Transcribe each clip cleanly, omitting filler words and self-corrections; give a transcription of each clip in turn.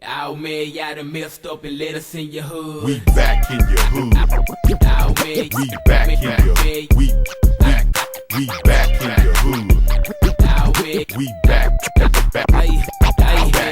Oh man, y'all done messed up and let us in your hood. We back in your hood. Oh man, We back in your hood. We back in your hood. Oh man, We back.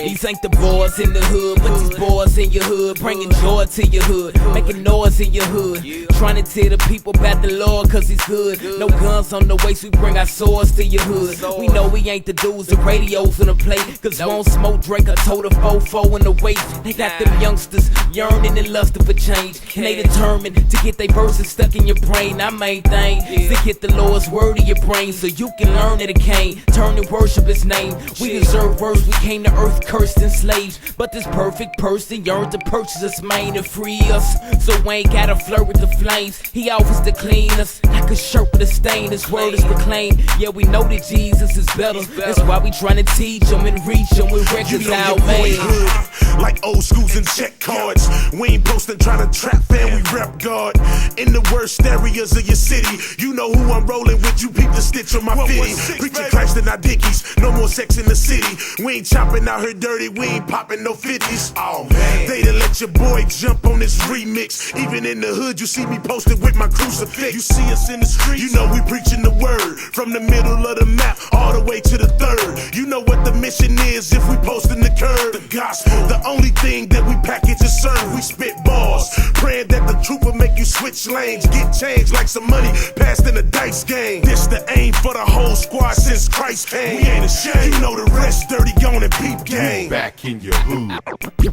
these ain't the boys in the hood, but these boys in your hood, bringing joy to your hood, making noise in your hood, trying to tell the people about the Lord cause he's good. No guns on the waist, we bring our swords to your hood. We know we ain't the dudes, the radios on the plate, cause won't smoke Drake or told a fofo in the waist. They got them youngsters yearning and lusting for change, and they determined to get their verses stuck in your brain. Our main thing is to get the Lord's word in your brain so you can learn that it came, turn and worship his name. We deserve words, we came to earth cursed and slaves, but this perfect person yearned to purchase us, man, to free us. So we ain't gotta flirt with the flames. He offers to clean us like a shirt with a stain. His word is proclaimed. Yeah, we know that Jesus is better. That's why we tryna teach him and reach him with records out, man. Like old schools and check cards. We ain't posting trying to trap fam, we rep God. In the worst areas of your city, you know who I'm rolling with, you peep the stitch on my fitty. Preaching Christ in our dickies, no more sex in the city. We ain't chopping out her dirty, we ain't popping no 50s. Oh man, they done let your boy jump on this remix. Even in the hood, you see me posted with my crucifix. You see us in the streets, you know we preaching the word. From the middle of the map, all the way to the third. You know what the mission is if we posting the curve. The gospel, the only thing that we package is serve. We spit bars, praying that the truth will make you switch lanes. Get changed like some money passed in a dice game. This the aim for the whole squad since Christ came. We ain't ashamed, you know the rest dirty on and peep game. We back in your hood.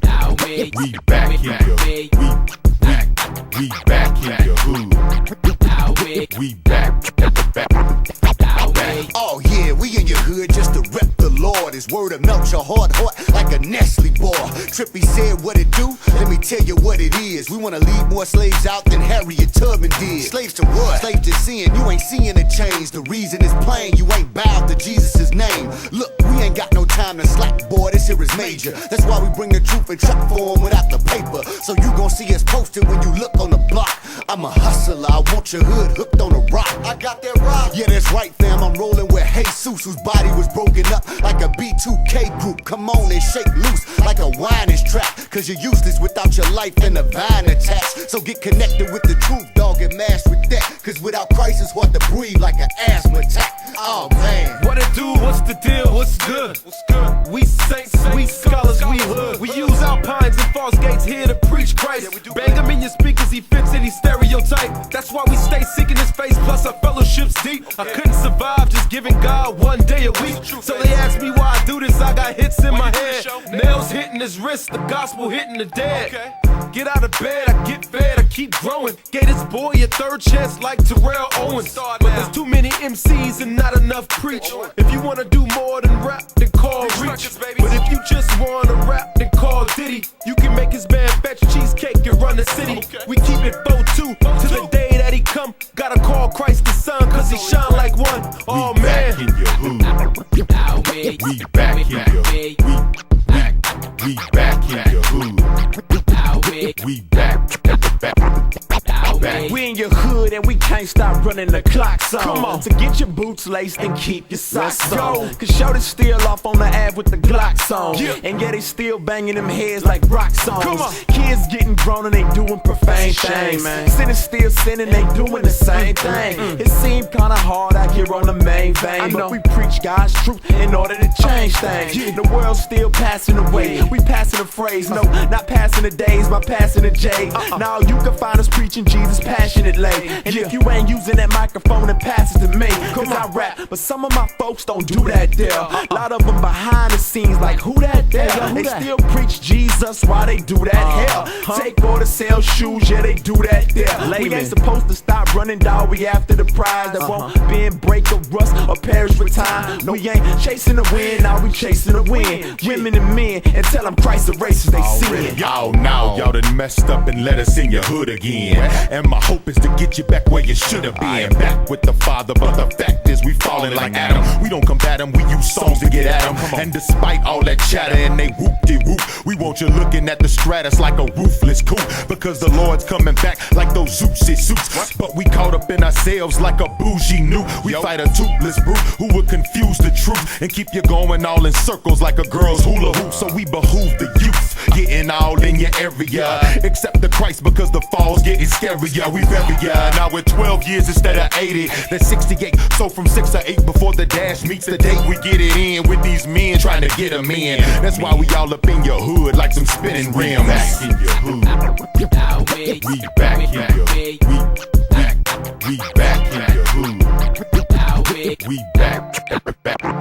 Oh man, We back in your hood. We back in your hood. oh man, We back. oh man. Oh yeah, we in your hood just to rep the Lord. His word to melt your heart like a Nestle bar. Trippy said what it do, let me tell you what it is. We wanna leave more slaves out than Harriet Tubman did. Slaves to what? Slaves to sin, you ain't seeing a change. The reason is plain, you ain't bowed to Jesus' name. Look, we ain't got no time to slack, boy, this here is major. That's why we bring the truth in truck form without the paper. So you gon' see us posted when you look on the block. I'm a hustler, I want your hood hooked on a rock. I got that rock. Yeah, that's right, fam, I'm rolling with Jesus, whose body was broken up like a B2K group. Come on and shake loose like a wine is trapped. Cause you're useless without your life and a vine attached. So get connected with the truth, dog, and mash with that. Cause without Christ it's hard to breathe like an asthma attack. Oh man, What it do? What's the deal? What's good? We saints, we scholars, we hood. We use alpines and false gates here to preach Christ. Bang him in your speakers, he fits any stereotype. That's why we stay seeking his face, plus our fellowship's deep. I couldn't survive just giving God one day a week. So they ask me why I do this, I got hits in my head. Nails hitting his wrist, the gospel hitting the dead. Get out of bed, I get fed, I keep growing. Gave this boy a third chance like Terrell Owens. But there's too many MCs and not enough preach. If you wanna do more than rap, then call Reach. But if you just wanna rap, then call Diddy. You can make his band fetch cheesecake and run the city. We keep it 4-2 to the day that he come. Gotta call Christ the Son, cause he shine like one. Oh We man. back in your hood. Oh man, We back in your hood. We back in your hood. oh man, We back. oh man. We in your hood and we can't stop running the clock song. Come on. So get your boots laced and keep your socks Let's go. on. Cause Shorty's still off on the ad with the Glock song. Yeah. And yeah, they still banging them heads like rock songs. Come on. Kids getting grown and they doing profane Shame, things. man. Sinning still sinning, they doing the same thing. It seemed kinda hard out here on the main vein. But we preach God's truth in order to change things. The world's still passing away. We passing the phrase, no, not passing the days, but passing the J. Now you can find us preaching Jesus passionately. And if you ain't using that microphone, then pass it to me. Cause I rap, but some of my folks don't do that there. A lot of them behind the scenes like, who that there? They still preach Jesus while they do that here. Take order, sell shoes, yeah, they do that there. We ain't supposed to stop running, dawg, we after the prize. That won't bend, break, or rust, or perish with time. No, we ain't chasing the wind, now we chasing the wind. Women and men, and tell them Christ the races they sin. Y'all now, y'all done messed up and let us in your hood again. And my hope is to get you back where you should have been. Back with the Father, but the fact is we falling like Adam. We don't combat him, we use songs to get at him. And despite all that chatter and they whoop-de-whoop, we want you looking at the stratus like a ruthless coup. Because the Lord's coming back like those Zeusy suits. But we caught up in ourselves like a bougie new. We fight a toothless brute who would confuse the truth and keep you going all in circles like a girl's hula hoop. So we behoove the youth. in your area. Accept the Christ because the fall's getting scarier. We bury ya. Now we're 12 years instead of 80. That's 68. So from 6 or 8 before the dash meets the date, we get it in with these men trying to get them in. That's why we all up in your hood like some spinning rims. Back in your hood. We back in your hood. We back in your hood. We back. Back.